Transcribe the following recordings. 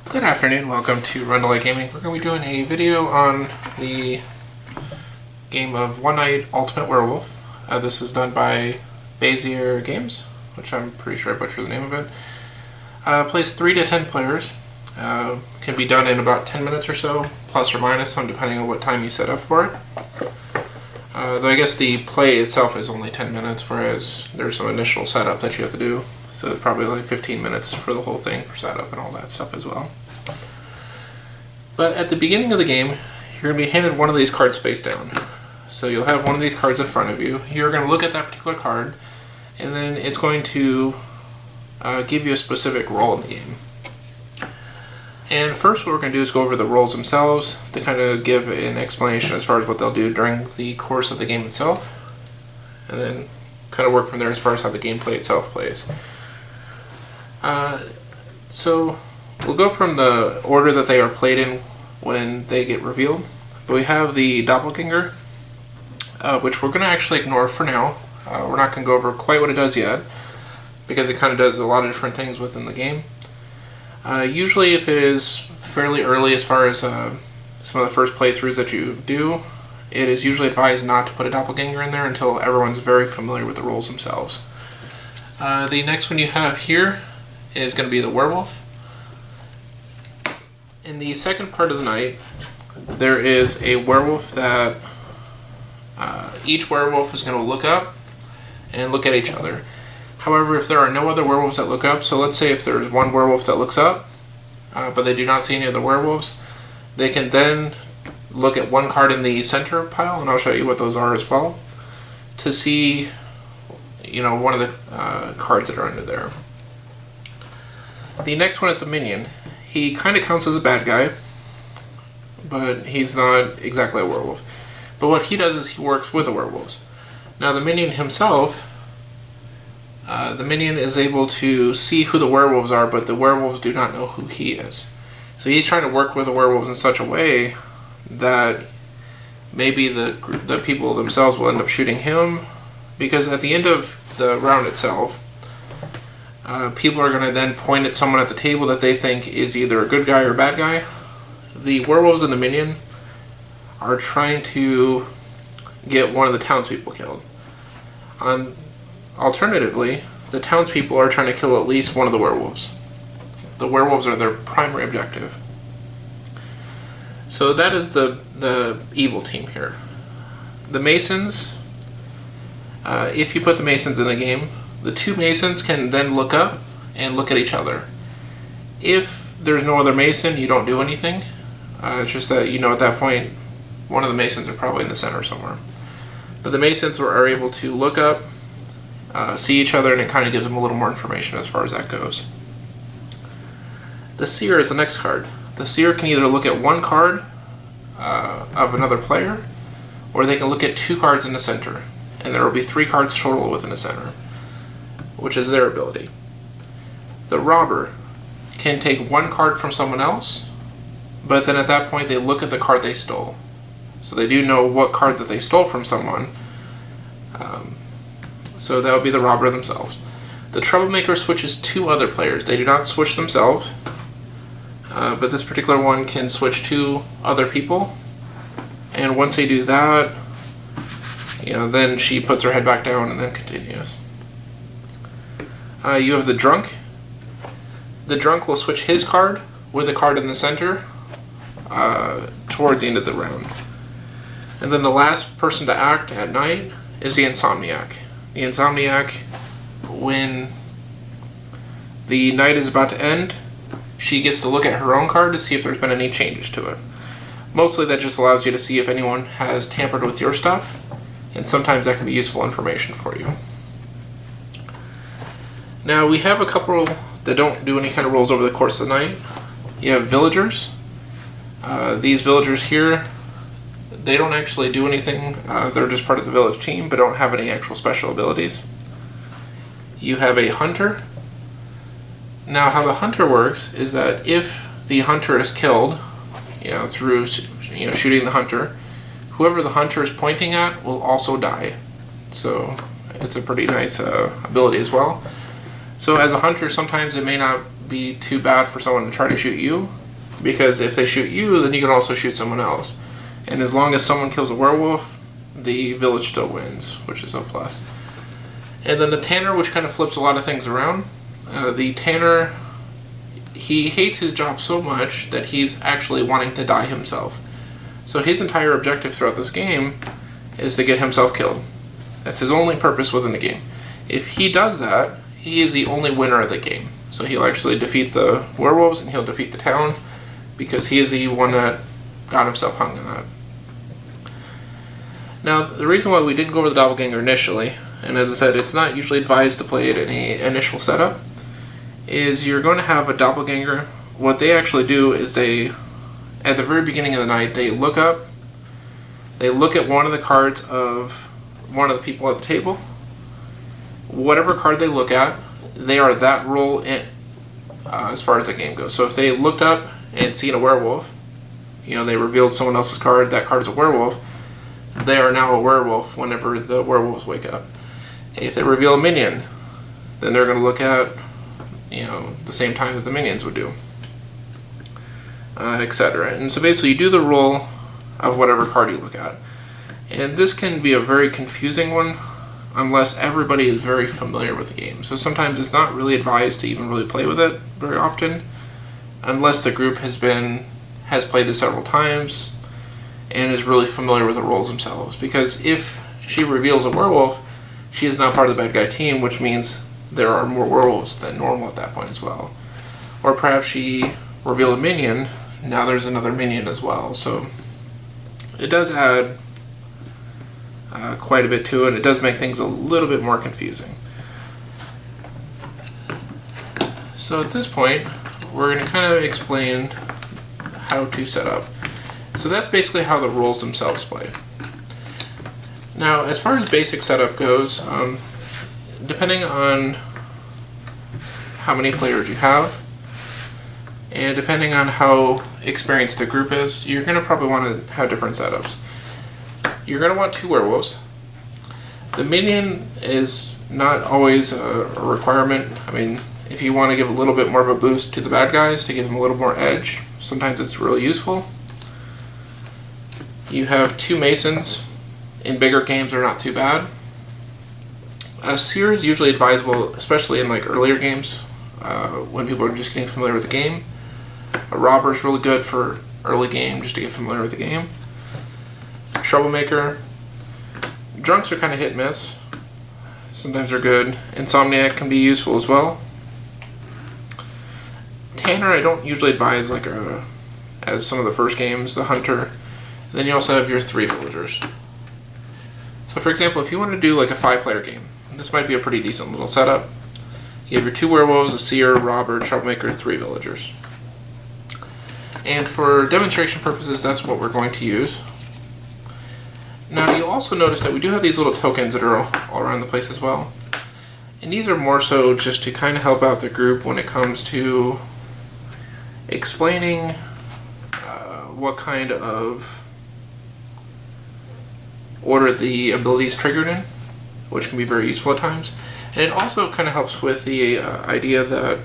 Good afternoon, welcome to Rundlii Gaming. We're going to be doing a video on the game of One Night Ultimate Werewolf. This is done by Seer Games, which I'm pretty sure I butchered the name of it. Plays 3 to 10 players. Can be done in about 10 minutes or so, plus or minus some, depending on what time you set up for it. Though I guess the play itself is only 10 minutes, whereas there's some initial setup that you have to do. So it's probably like 15 minutes for the whole thing for setup and all that stuff as well. But at the beginning of the game, you're going to be handed one of these cards face down. So you'll have one of these cards in front of you. You're going to look at that particular card, and then it's going to give you a specific role in the game. And first what we're going to do is go over the roles themselves to kind of give an explanation as far as what they'll do during the course of the game itself. And then kind of work from there as far as how the gameplay itself plays. So we'll go from the order that they are played in when they get revealed. But we have the Doppelganger, which we're going to actually ignore for now. We're not going to go over quite what it does yet, because it kind of does a lot of different things within the game. Usually if it is fairly early as far as some of the first playthroughs that you do, it is usually advised not to put a Doppelganger in there until everyone's very familiar with the roles themselves. The next one you have here is going to be the werewolf. In the second part of the night, there is a werewolf that each werewolf is going to look up and look at each other. However, if there are no other werewolves that look up, so let's say if there's one werewolf that looks up, but they do not see any other werewolves, they can then look at one card in the center pile, and I'll show you what those are as well, to see, one of the cards that are under there. The next one is a Minion. He kind of counts as a bad guy, but he's not exactly a werewolf. But what he does is he works with the werewolves. Now the Minion himself, the Minion is able to see who the werewolves are, but the werewolves do not know who he is. So he's trying to work with the werewolves in such a way that maybe the people themselves will end up shooting him, because at the end of the round itself, people are going to then point at someone at the table that they think is either a good guy or a bad guy. The werewolves and the Minion are trying to get one of the townspeople killed. Alternatively, the townspeople are trying to kill at least one of the werewolves. The werewolves are their primary objective. So that is the evil team here. The Masons, if you put the Masons in a game, the two Masons can then look up and look at each other. If there's no other Mason, you don't do anything. It's just that, at that point, one of the Masons are probably in the center somewhere. But the Masons are able to look up, see each other, and it kind of gives them a little more information as far as that goes. The Seer is the next card. The Seer can either look at one card of another player, or they can look at 2 cards in the center. And there will be 3 cards total within the center, which is their ability. The Robber can take 1 card from someone else, but then at that point they look at the card they stole. So they do know what card that they stole from someone. So that would be the Robber themselves. The Troublemaker switches 2 other players. They do not switch themselves, but this particular one can switch 2 other people. And once they do that, then she puts her head back down and then continues. You have the Drunk. The Drunk will switch his card with the card in the center towards the end of the round. And then the last person to act at night is the Insomniac. The Insomniac, when the night is about to end, she gets to look at her own card to see if there's been any changes to it. Mostly that just allows you to see if anyone has tampered with your stuff, and sometimes that can be useful information for you. Now we have a couple that don't do any kind of rolls over the course of the night. You have Villagers. These Villagers here, they don't actually do anything. They're just part of the village team, but don't have any actual special abilities. You have a Hunter. Now how the Hunter works is that if the Hunter is killed, through shooting the Hunter, whoever the Hunter is pointing at will also die. So it's a pretty nice ability as well. So as a hunter, sometimes it may not be too bad for someone to try to shoot you, because if they shoot you, then you can also shoot someone else. And as long as someone kills a werewolf, the village still wins, which is a plus. And then the Tanner, which kind of flips a lot of things around. The Tanner, he hates his job so much that he's actually wanting to die himself. So his entire objective throughout this game is to get himself killed. That's his only purpose within the game. If he does that, he is the only winner of the game. So he'll actually defeat the werewolves and he'll defeat the town, because he is the one that got himself hung in that. Now, the reason why we didn't go over the Doppelganger initially, and as I said, it's not usually advised to play it in an initial setup, is you're going to have a Doppelganger. What they actually do is they, at the very beginning of the night, they look up, they look at one of the cards of one of the people at the table. Whatever card they look at, they are that role in, as far as the game goes. So if they looked up and seen a werewolf, you know, they revealed someone else's card, that card's a werewolf, they are now a werewolf whenever the werewolves wake up. If they reveal a minion, then they're going to look at, you know, the same time that the minions would do, etc. And so basically you do the roll of whatever card you look at. And this can be a very confusing one unless everybody is very familiar with the game. So sometimes it's not really advised to even really play with it very often, unless the group has played this several times and is really familiar with the roles themselves. Because if she reveals a werewolf, she is now part of the bad guy team, which means there are more werewolves than normal at that point as well. Or perhaps she revealed a minion, now there's another minion as well. So it does add quite a bit to it. It does make things a little bit more confusing. So at this point, we're going to kind of explain how to set up. So that's basically how the roles themselves play. Now, as far as basic setup goes, depending on how many players you have, and depending on how experienced the group is, you're going to probably want to have different setups. You're going to want 2 werewolves. The minion is not always a requirement. I mean, if you want to give a little bit more of a boost to the bad guys to give them a little more edge, sometimes it's really useful. You have 2 masons. In bigger games, they're not too bad. A Seer is usually advisable, especially in like earlier games, when people are just getting familiar with the game. A robber is really good for early game, just to get familiar with the game. Troublemaker. Drunks are kind of hit and miss. Sometimes they're good. Insomniac can be useful as well. Tanner I don't usually advise like as some of the first games, the Hunter. And then you also have your 3 villagers. So for example, if you want to do like a 5-player game, this might be a pretty decent little setup. You have your 2 werewolves, a Seer, robber, Troublemaker, 3 villagers. And for demonstration purposes, that's what we're going to use. Now you'll also notice that we do have these little tokens that are all around the place as well. And these are more so just to kind of help out the group when it comes to explaining what kind of order the abilities triggered in, which can be very useful at times. And it also kind of helps with the idea that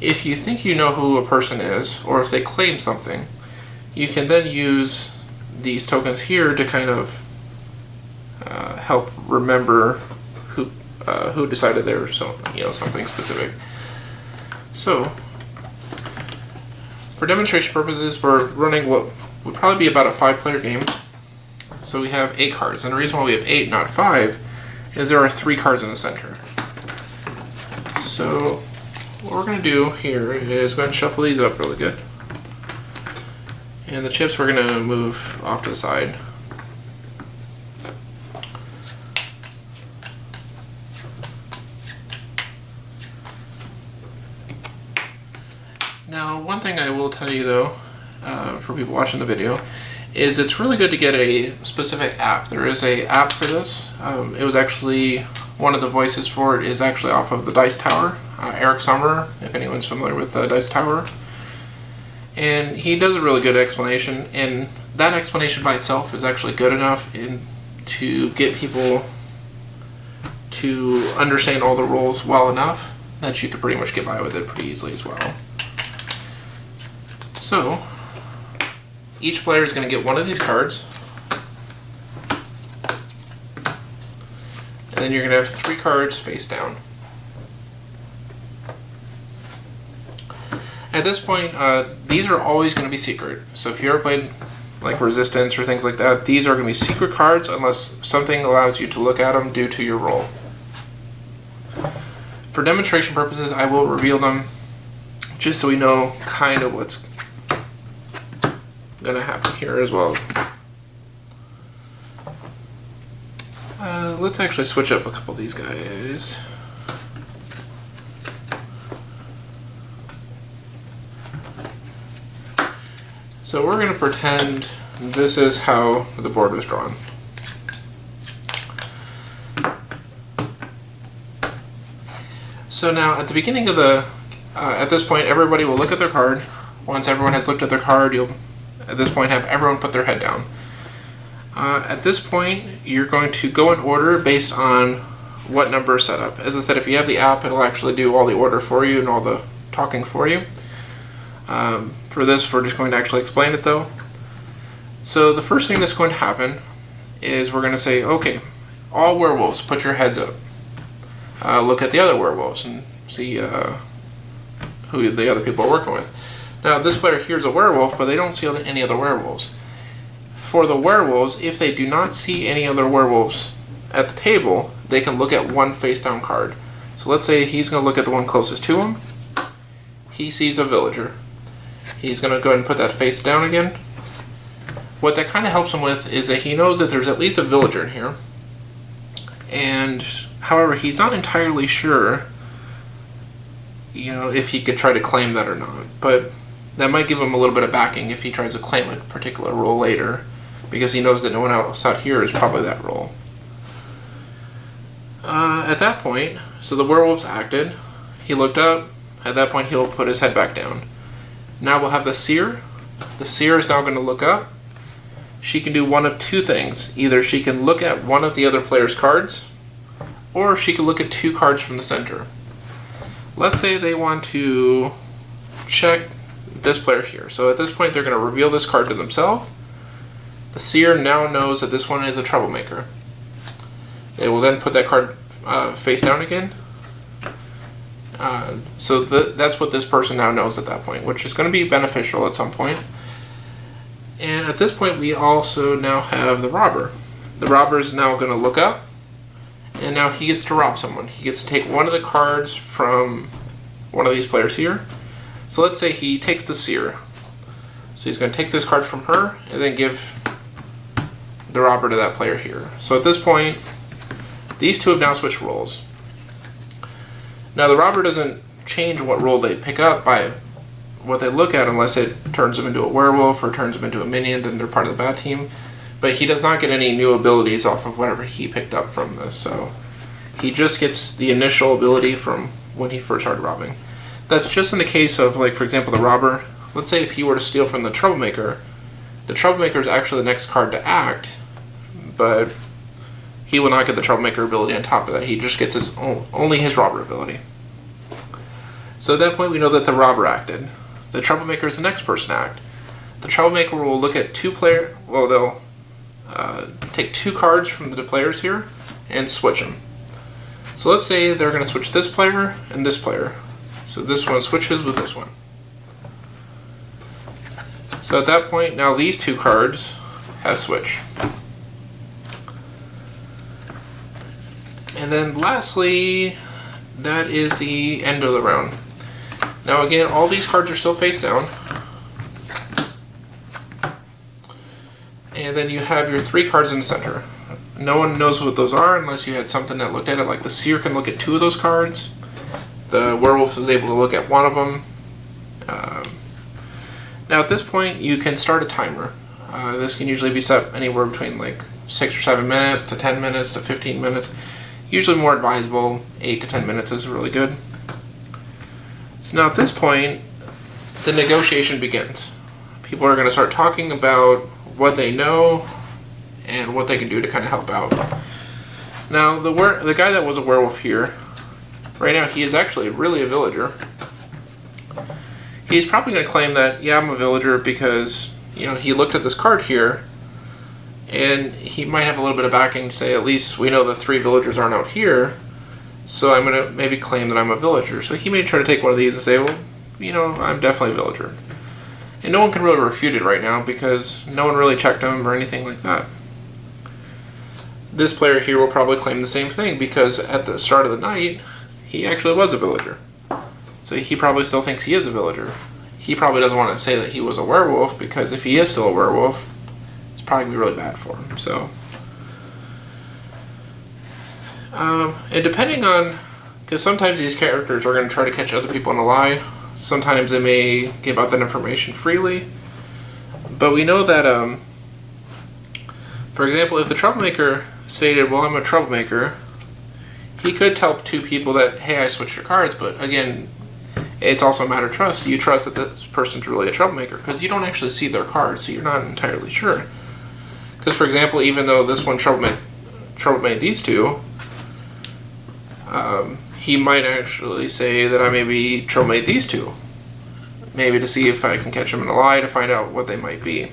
if you think you know who a person is, or if they claim something, you can then use these tokens here to kind of help remember who decided they were something specific. So, for demonstration purposes, we're running what would probably be about a 5-player game. So we have 8 cards, and the reason why we have 8, not 5, is there are 3 cards in the center. So what we're going to do here is go ahead and shuffle these up really good. And the chips we're going to move off to the side. Now, one thing I will tell you though, for people watching the video, is it's really good to get a specific app. There is a app for this. It was actually, one of the voices for it is actually off of the Dice Tower. Eric Summerer, if anyone's familiar with the Dice Tower. And he does a really good explanation, and that explanation by itself is actually good enough to get people to understand all the roles well enough that you could pretty much get by with it pretty easily as well. So, each player is going to get one of these cards. And then you're going to have 3 cards face down. At this point, these are always going to be secret. So if you ever played like Resistance or things like that, these are going to be secret cards unless something allows you to look at them due to your role. For demonstration purposes, I will reveal them just so we know kind of what's going to happen here as well. Let's actually switch up a couple of these guys. So we're going to pretend this is how the board was drawn. So now at the beginning of the, at this point everybody will look at their card. Once everyone has looked at their card, you'll at this point have everyone put their head down. At this point you're going to go in order based on what number is set up. As I said, if you have the app, it'll actually do all the order for you and all the talking for you. For this, we're just going to actually explain it though. So the first thing that's going to happen is we're going to say, okay, all werewolves, put your heads up. Look at the other werewolves and see who the other people are working with. Now this player here is a werewolf, but they don't see any other werewolves. For the werewolves, if they do not see any other werewolves at the table, they can look at one face down card. So let's say he's going to look at the one closest to him. He sees a villager. He's going to go ahead and put that face down again. What that kind of helps him with is that he knows that there's at least a villager in here. And however, he's not entirely sure, if he could try to claim that or not. But that might give him a little bit of backing if he tries to claim a particular role later, because he knows that no one else out here is probably that role. At that point, so the werewolf's acted. He looked up. At that point, he'll put his head back down. Now we'll have the Seer. The Seer is now going to look up. She can do one of two things. Either she can look at one of the other player's cards, or she can look at 2 cards from the center. Let's say they want to check this player here. So at this point, they're going to reveal this card to themselves. The Seer now knows that this one is a Troublemaker. They will then put that card face down again. So that's what this person now knows at that point, which is going to be beneficial at some point. And at this point, we also now have the robber. The robber is now going to look up, and now he gets to rob someone. He gets to take one of the cards from one of these players here. So let's say he takes the Seer. So he's going to take this card from her and then give the robber to that player here. So at this point, these two have now switched roles. Now the robber doesn't change what role they pick up by what they look at unless it turns them into a werewolf or turns them into a minion, then they're part of the bad team. But he does not get any new abilities off of whatever he picked up from this, so he just gets the initial ability from when he first started robbing. That's just in the case of, like, for example, the robber. Let's say if he were to steal from the Troublemaker is actually the next card to act, but he will not get the Troublemaker ability on top of that. He just gets only his robber ability. So at that point, we know that the robber acted. The Troublemaker is the next person to act. The Troublemaker will look at they'll take 2 cards from the players here and switch them. So let's say they're going to switch this player and this player. So this one switches with this one. So at that point, now these 2 cards have switched. And then lastly, that is the end of the round. Now again, all these cards are still face down. And then you have your 3 cards in the center. No one knows what those are unless you had something that looked at it, like the Seer can look at 2 of those cards. The werewolf is able to look at 1 of them. Now at this point, you can start a timer. This can usually be set anywhere between like 6 or 7 minutes to 10 minutes to 15 minutes. Usually more advisable, 8 to 10 minutes is really good. So now at this point, the negotiation begins. People are going to start talking about what they know and what they can do to kind of help out. Now the guy that was a werewolf here, right now he is actually really a villager. He's probably going to claim that, yeah, I'm a villager because, you know, he looked at this card here, and he might have a little bit of backing to say, at least we know the 3 villagers aren't out here, so I'm going to maybe claim that I'm a villager. So he may try to take one of these and say, well, you know, I'm definitely a villager. And no one can really refute it right now because no one really checked him or anything like that. This player here will probably claim the same thing because at the start of the night, he actually was a villager. So he probably still thinks he is a villager. He probably doesn't want to say that he was a werewolf because if he is still a werewolf, it's probably going to be really bad for him. So, and depending on, because sometimes these characters are going to try to catch other people in a lie. Sometimes they may give out that information freely. But we know that, for example, if the Troublemaker stated, well, I'm a troublemaker, he could tell 2 people that, hey, I switched your cards, but again, it's also a matter of trust. You trust that this person's really a troublemaker because you don't actually see their cards, so you're not entirely sure. Because, for example, even though this one troublemated these 2, he might actually say that I maybe troublemated these 2. Maybe to see if I can catch them in a lie to find out what they might be.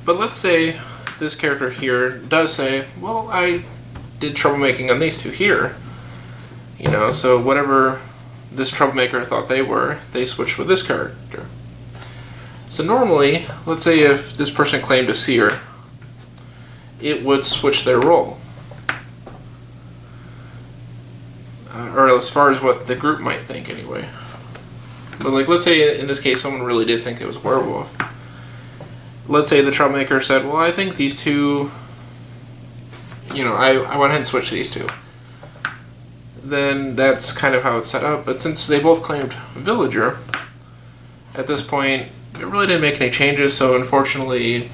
But let's say this character here does say, well, I did troublemaking on these 2 here. You know, so whatever this troublemaker thought they were, they switched with this character. So normally, let's say if this person claimed a Seer, it would switch their role. Or as far as what the group might think anyway. But like, let's say in this case someone really did think it was a werewolf. Let's say the troublemaker said, well, I think these 2, you know, I went ahead and switched these 2. Then that's kind of how it's set up. But since they both claimed villager, at this point, it really didn't make any changes, so unfortunately,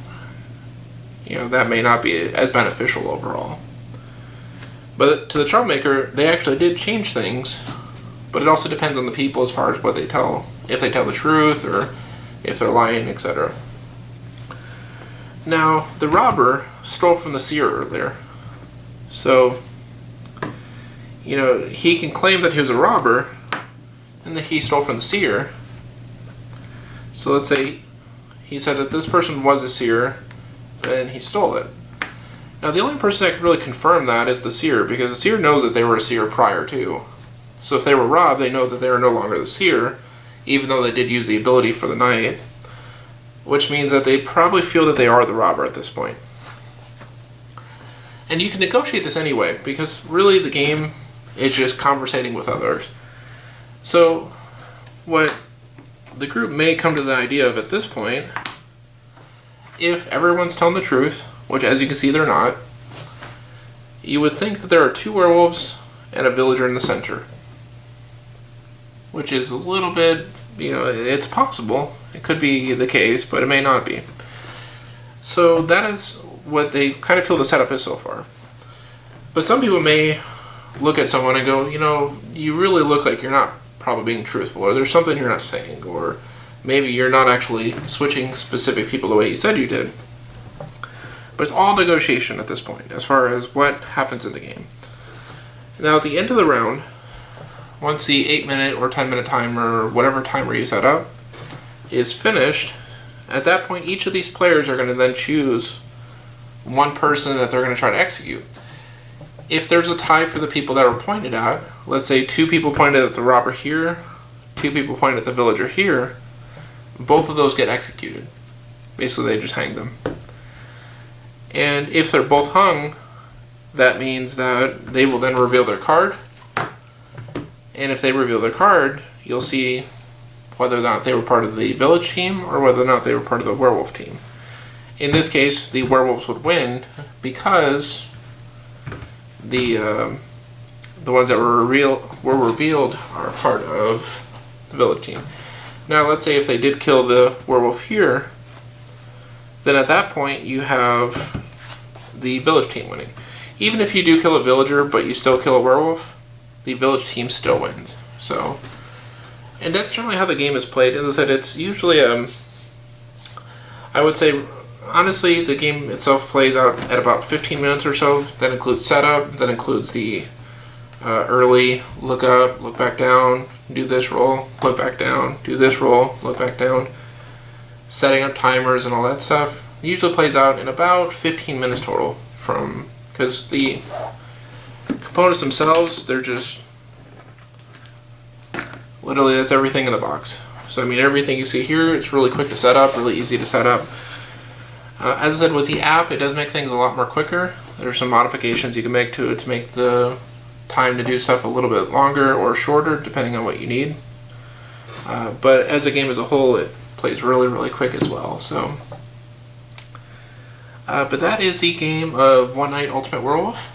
you know, that may not be as beneficial overall. But to the Troublemaker, they actually did change things, but it also depends on the people as far as what they tell, if they tell the truth, or if they're lying, etc. Now, the robber stole from the Seer earlier, so, you know, he can claim that he was a robber, and that he stole from the Seer. So let's say he said that this person was a Seer, and he stole it. Now the only person that can really confirm that is the Seer, because the Seer knows that they were a Seer prior to. So if they were robbed, they know that they are no longer the Seer, even though they did use the ability for the night, which means that they probably feel that they are the robber at this point. And you can negotiate this anyway, because really the game is just conversating with others. So what the group may come to the idea of at this point, if everyone's telling the truth, which as you can see they're not, you would think that there are 2 werewolves and a villager in the center. Which is a little bit, you know, it's possible. It could be the case, but it may not be. So that is what they kind of feel the setup is so far. But some people may look at someone and go, you know, you really look like you're not probably being truthful, or there's something you're not saying, or maybe you're not actually switching specific people the way you said you did. But it's all negotiation at this point, as far as what happens in the game. Now at the end of the round, once the 8-minute or 10-minute timer, or whatever timer you set up, is finished, at that point each of these players are going to then choose one person that they're going to try to execute. If there's a tie for the people that were pointed at, let's say 2 people pointed at the robber here, 2 people pointed at the villager here, both of those get executed. Basically they just hang them. And if they're both hung, that means that they will then reveal their card. And if they reveal their card, you'll see whether or not they were part of the village team or whether or not they were part of the werewolf team. In this case, the werewolves would win because the ones that were revealed are part of the village team. Now, let's say if they did kill the werewolf here, then at that point you have the village team winning. Even if you do kill a villager but you still kill a werewolf, the village team still wins. So, and that's generally how the game is played. As I said, it's usually I would say, honestly, the game itself plays out at about 15 minutes or so. That includes setup, that includes the early, look up, look back down, do this roll, look back down, do this roll, look back down, setting up timers and all that stuff. It usually plays out in about 15 minutes total, because the components themselves, they're just literally, that's everything in the box. So I mean, everything you see here, it's really quick to set up, really easy to set up. As I said, with the app, it does make things a lot more quicker. There's some modifications you can make to it to make the time to do stuff a little bit longer or shorter, depending on what you need. But as a game as a whole, it plays really, really quick as well. So, but that is the game of One Night Ultimate Werewolf.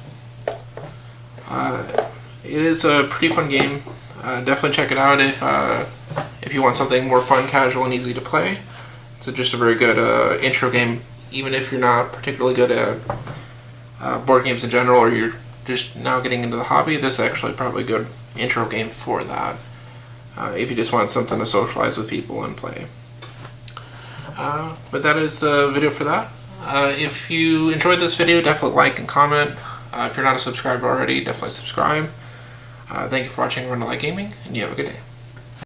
It is a pretty fun game. Definitely check it out if you want something more fun, casual, and easy to play. It's just a very good intro game, even if you're not particularly good at board games in general, or you're just now getting into the hobby. This is actually probably a good intro game for that, if you just want something to socialize with people and play. But that is the video for that. If you enjoyed this video, definitely like and comment. If you're not a subscriber already, definitely subscribe. Thank you for watching Rundlii Gaming, and you have a good day.